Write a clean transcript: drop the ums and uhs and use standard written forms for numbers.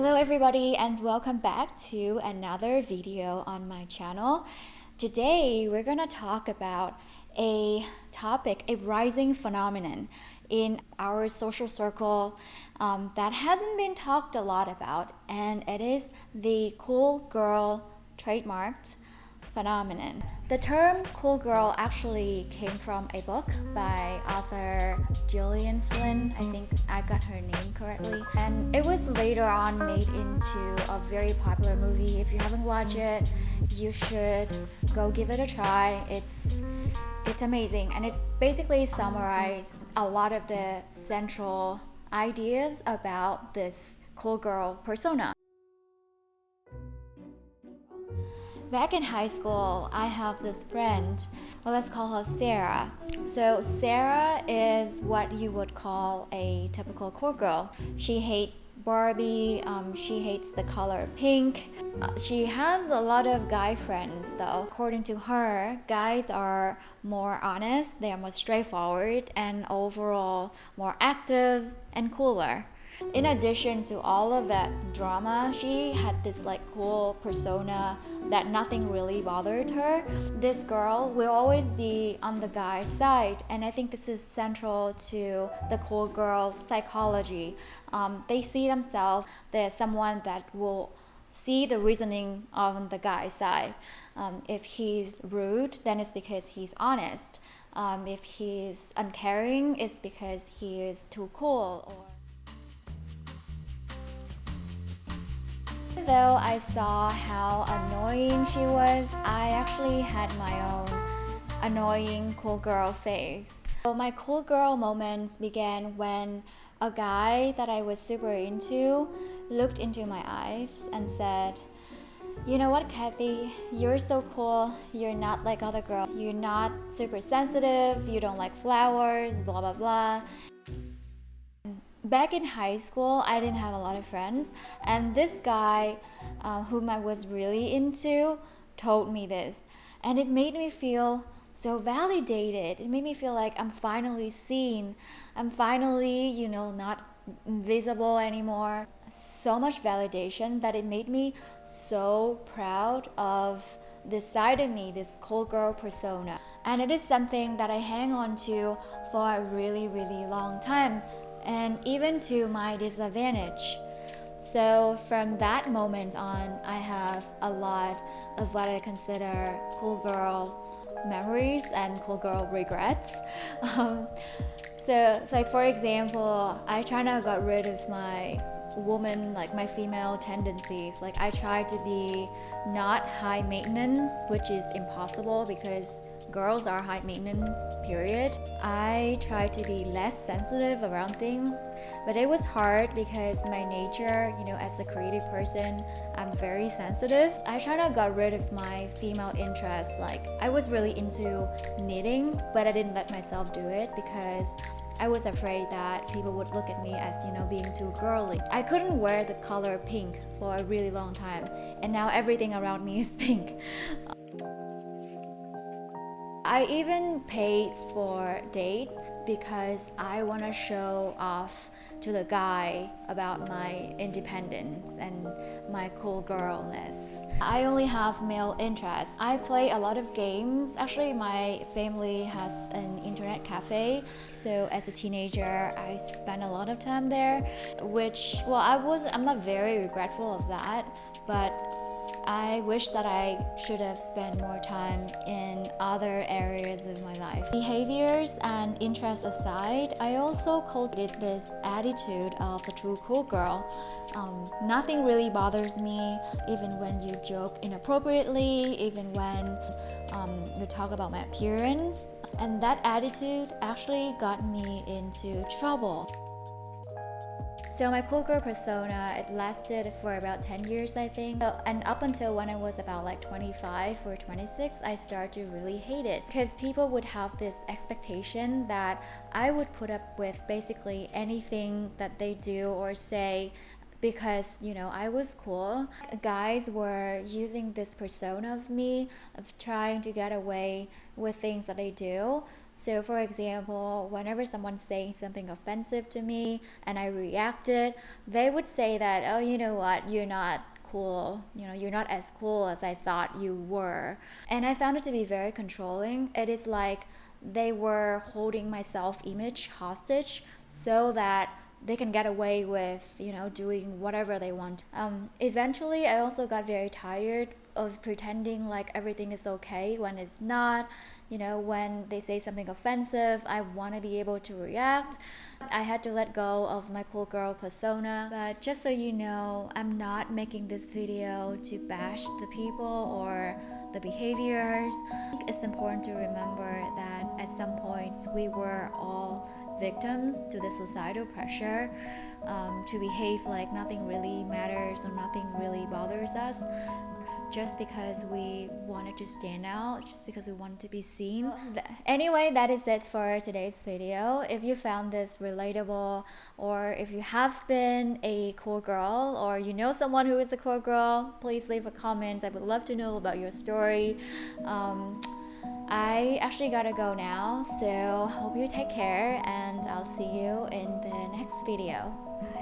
Hello everybody and welcome back to another video on my channel. Today we're gonna talk about a topic, a rising phenomenon in our social circle that hasn't been talked a lot about, and it is the cool girl trademarked phenomenon. The term cool girl actually came from a book by author Gillian Flynn. I think I got her name correctly. And it was later on made into a very popular movie. If you haven't watched it, you should go give it a try. It's amazing, and it's basically summarized a lot of the central ideas about this cool girl persona. Back in high school, I have this friend, well, let's call her Sarah. So Sarah is what you would call a typical cool girl. She hates Barbie, she hates the color pink. She has a lot of guy friends though. According to her, guys are more honest, they are more straightforward, and overall more active and cooler. In addition to all of that drama, she had this cool persona that nothing really bothered her. This girl will always be on the guy's side, and I think this is central to the cool girl psychology. They see themselves, they're someone that will see the reasoning on the guy's side. If he's rude, then it's because he's honest. If he's uncaring, it's because he is too cool. Though I saw how annoying she was, I actually had my own annoying cool girl phase. So my cool girl moments began when a guy that I was super into looked into my eyes and said, "You know what, Kathy? You're so cool. You're not like other girls. You're not super sensitive. You don't like flowers, blah, blah, blah." Back in high school, I didn't have a lot of friends, and this guy whom I was really into told me this, and it made me feel so validated. It made me feel like I'm finally seen. I'm finally, not invisible anymore. So much validation that it made me so proud of this side of me, this cool girl persona. And it is something that I hang on to for a really, really long time, and even to my disadvantage. So from that moment on, I have a lot of what I consider cool girl memories and cool girl regrets. So for example, I try to get rid of my woman, my female tendencies. I try to be not high maintenance, which is impossible because girls are high maintenance, period. I try to be less sensitive around things, but it was hard because my nature, as a creative person, I'm very sensitive. I try to get rid of my female interests. I was really into knitting, but I didn't let myself do it because I was afraid that people would look at me as, being too girly. I couldn't wear the color pink for a really long time, and now everything around me is pink. I even paid for dates because I want to show off to the guy about my independence and my cool girlness. I only have male interests. I play a lot of games. Actually, my family has an internet cafe. So as a teenager, I spent a lot of time there, which, I'm not very regretful of that, but I wish that I should have spent more time in other areas of my life. Behaviors and interests aside, I also cultivated this attitude of a true cool girl. Nothing really bothers me, even when you joke inappropriately, even when you talk about my appearance. And that attitude actually got me into trouble. So my cool girl persona, it lasted for about 10 years, I think. And up until when I was about 25 or 26, I started to really hate it because people would have this expectation that I would put up with basically anything that they do or say because I was cool. Guys were using this persona of me, of trying to get away with things that they do. So, for example, whenever someone saying something offensive to me and I reacted, they would say that, oh, you know what, you're not cool, you're not as cool as I thought you were. And I found it to be very controlling. It is like they were holding my self image hostage so that they can get away with doing whatever they want. Eventually I also got very tired of pretending like everything is okay when it's not. When they say something offensive, I want to be able to react. I had to let go of my cool girl persona. But just so you know, I'm not making this video to bash the people or the behaviors. It's important to remember that at some point we were all victims to the societal pressure to behave like nothing really matters or nothing really bothers us, just because we wanted to stand out, just because we wanted to be seen. Anyway, that is it for today's video. If you found this relatable, or if you have been a cool girl, or you know someone who is a cool girl, please leave a comment. I would love to know about your story. I actually gotta go now, so hope you take care, and I'll see you in the next video. Bye.